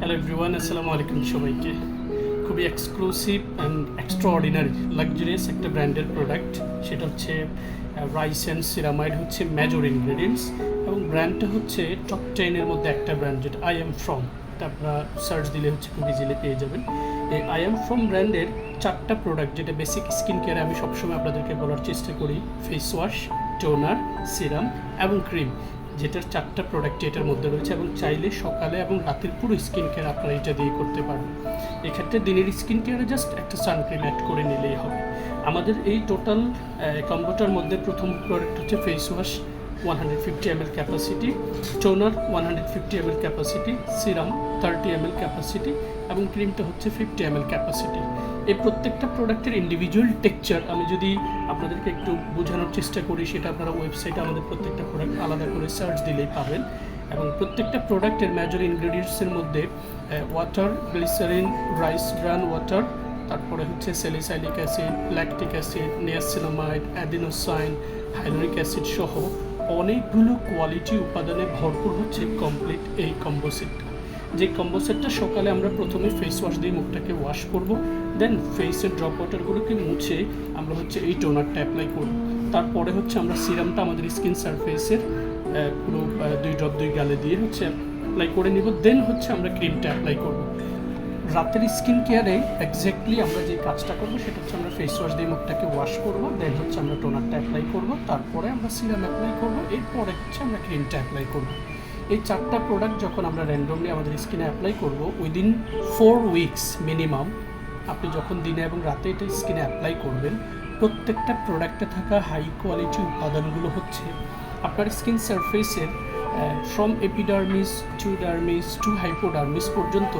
Hello everyone, আসসালামু আলাইকুম সবাইকে। খুবই এক্সক্লুসিভ অ্যান্ড এক্সট্রাঅর্ডিনারি লাক্সারিয়াস একটা ব্র্যান্ডের প্রোডাক্ট, সেটা হচ্ছে রাইস অ্যান্ড সিরামাইড হচ্ছে মেজর ইনগ্রেডিয়েন্টস, এবং ব্র্যান্ডটা হচ্ছে টপ 10-এর মধ্যে একটা ব্র্যান্ড, যেটা আই এম ফ্রম। এটা আপনারা সার্চ দিলে হচ্ছে খুব ইজিলি পেয়ে যাবেন। এই আই এম ফ্রম ব্র্যান্ডের 4টা প্রোডাক্ট, যেটা বেসিক স্কিন কেয়ারে আমি সবসময় আপনাদেরকে বলার চেষ্টা করি, ফেস ওয়াশ, টোনার, সিরাম এবং ক্রিম, যেটার 4টা প্রোডাক্ট এটার মধ্যে রয়েছে, এবং চাইলে সকালে এবং রাতের পুরো স্কিন কেয়ার আপনারা এটা দিয়ে করতে পারবেন। এক্ষেত্রে দিনের স্কিন কেয়ারে জাস্ট একটা সানক্রিম অ্যাড করে নিলেই হবে। আমাদের এই টোটাল কম্বোটার মধ্যে প্রথম প্রোডাক্ট হচ্ছে face wash 150 ml capacity, toner 150 ml capacity, serum 30 ml capacity এবং ক্রিমটা হচ্ছে 50 ml ক্যাপাসিটি। এই প্রত্যেকটা প্রোডাক্টের ইন্ডিভিজুয়াল টেক্সচার আমি যদি আপনাদেরকে একটু বোঝানোর চেষ্টা করি, সেটা আপনারা ওয়েবসাইটে আমাদের প্রত্যেকটা প্রোডাক্ট আলাদা করে সার্চ দিলেই পাবেন। এবং প্রত্যেকটা প্রোডাক্টের মেজর ইনগ্রেডিয়েন্টসের মধ্যে water, glycerin, rice bran water, তারপরে হচ্ছে salicylic acid, lactic acid, niacinamide, adenosine, hyaluronic acid সহ অনেকগুলো কোয়ালিটি উপাদানে ভরপুর হচ্ছে কমপ্লিট এই কম্বো সেটটা। যে কম্বো সেটটা সকালে আমরা প্রথমে ফেস ওয়াশ দিয়ে মুখটাকে ওয়াশ করব, দেন ফেসের ড্রপ ওয়াটারগুলোকে মুছে আমরা হচ্ছে এই টোনারটা অ্যাপ্লাই করব। তারপরে হচ্ছে আমরা সিরামটা আমাদের স্কিন সারফেসের পুরো 2 ড্রপ 2 গালে দিয়ে হচ্ছে অ্যাপ্লাই করে নিব, দেন হচ্ছে আমরা ক্রিমটা অ্যাপ্লাই করব। রাতের স্কিন কেয়ারে এক্স্যাক্টলি আমরা যে কাজটা করবো সেটা হচ্ছে আমরা ফেস ওয়াশ দিয়ে মুখটাকে ওয়াশ করবো, দেন হচ্ছে আমরা টোনারটা অ্যাপ্লাই করবো, তারপরে আমরা সিরাম অ্যাপ্লাই করবো, এরপরে হচ্ছে আমরা ক্রিমটা অ্যাপ্লাই করবো। এই 4টা প্রোডাক্ট যখন আমরা র্যান্ডমলি আমাদের স্কিনে অ্যাপ্লাই করবো, উইদিন 4 উইকস মিনিমাম, আপনি যখন দিনে এবং রাতে এটা স্কিনে অ্যাপ্লাই করবেন, প্রত্যেকটা প্রোডাক্টে থাকা হাই কোয়ালিটি উপাদানগুলো হচ্ছে আপনার স্কিন সারফেসের from epidermis to dermis to hypodermis পর্যন্ত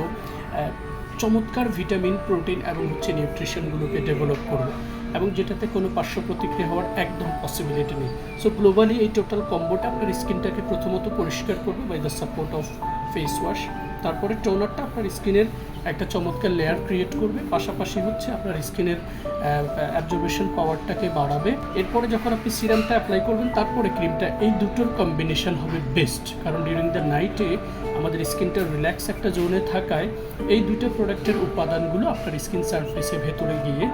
চমৎকার ভিটামিন, প্রোটিন এবং হচ্ছে নিউট্রিশনগুলোকে ডেভেলপ করবে, এবং যেটাতে কোনো পার্শ্ব প্রতিক্রিয়া হওয়ার একদম পসিবিলিটি নেই। সো গ্লোবালি এই টোটাল কম্বোটা আপনার স্কিনটাকে প্রথমত পরিষ্কার করবে by the support of face wash, তারপরে টোনারটা আপনার স্কিনের একটা চমৎকার লেয়ার ক্রিয়েট করবে, পাশাপাশি হচ্ছে আপনার স্কিনের অ্যাবজর্বেশন পাওয়ারটাকে বাড়াবে। এরপরে যখন আপনি সিরামটা অ্যাপ্লাই করবেন, তারপরে ক্রিমটা, এই দুটোর কম্বিনেশন হবে বেস্ট, কারণ ডিউরিং দ্য নাইটে আমাদের স্কিনটা রিল্যাক্স একটা জোনে থাকায় এই দুটো প্রোডাক্টের উপাদানগুলো আপনার স্কিন সারফেসে ভেতরে গিয়ে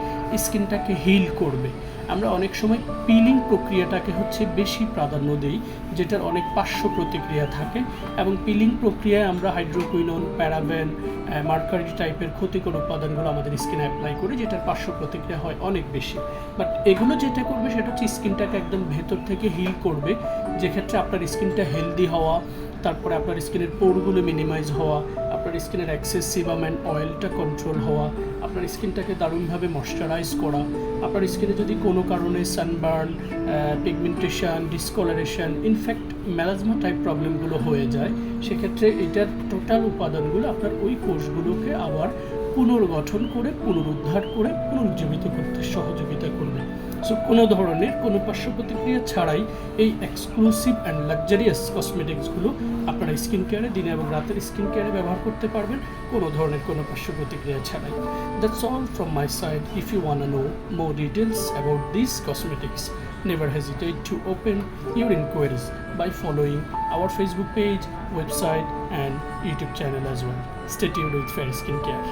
স্কিনটাকে হিল করবে। আমরা অনেক সময় পিলিং প্রক্রিয়াটাকে হচ্ছে বেশি প্রাধান্য দিই, যেটার অনেক পার্শ্ব প্রতিক্রিয়া থাকে, এবং পিলিং প্রক্রিয়ায় আমরা হাইড্রোকুইনোন, প্যারাবেন, মার্কারি টাইপের ক্ষতিকর উপাদানগুলো আমাদের স্কিনে অ্যাপ্লাই করি, যেটার পার্শ্ব প্রতিক্রিয়া হয় অনেক বেশি। বাট এগুলো যেটা করবে সেটা হচ্ছে স্কিনটাকে একদম ভেতর থেকে হিল করবে, যেক্ষেত্রে আপনার স্কিনটা হেলদি হওয়া, তারপরে আপনার স্কিনের পোরগুলো মিনিমাইজ হওয়া, আপনার স্কিনের এক্সেস সিবামেন অয়েলটা কন্ট্রোল হওয়া, আপনার স্কিনটাকে দারুণভাবে ময়শ্চারাইজ করা, আপনার স্কিনে যদি কোনো কারণে sunburn, pigmentation, discolouration, in fact melasma type প্রবলেমগুলো হয়ে যায়, সেক্ষেত্রে এটার টোটাল উপাদানগুলো আপনার ওই কোষগুলোকে আবার পুনর্গঠন করে, পুনরুদ্ধার করে, পুনরুজ্জীবিত করতে সহযোগিতা করবে। সো কোনো ধরনের কোনো পার্শ্ব প্রতিক্রিয়া ছাড়াই এই এক্সক্লুসিভ অ্যান্ড লাক্সারিয়াস কসমেটিক্সগুলো আপনারা স্কিন কেয়ারে, দিনে এবং রাতের স্কিন কেয়ারে ব্যবহার করতে পারবেন, কোনো ধরনের কোনো পার্শ্ব প্রতিক্রিয়া ছাড়াই। That's all from my side. If you want to know more details about this cosmetics, never hesitate to open your inquiries by following our Facebook page, website and YouTube channel as well. Stay tuned with Fair Skin Care.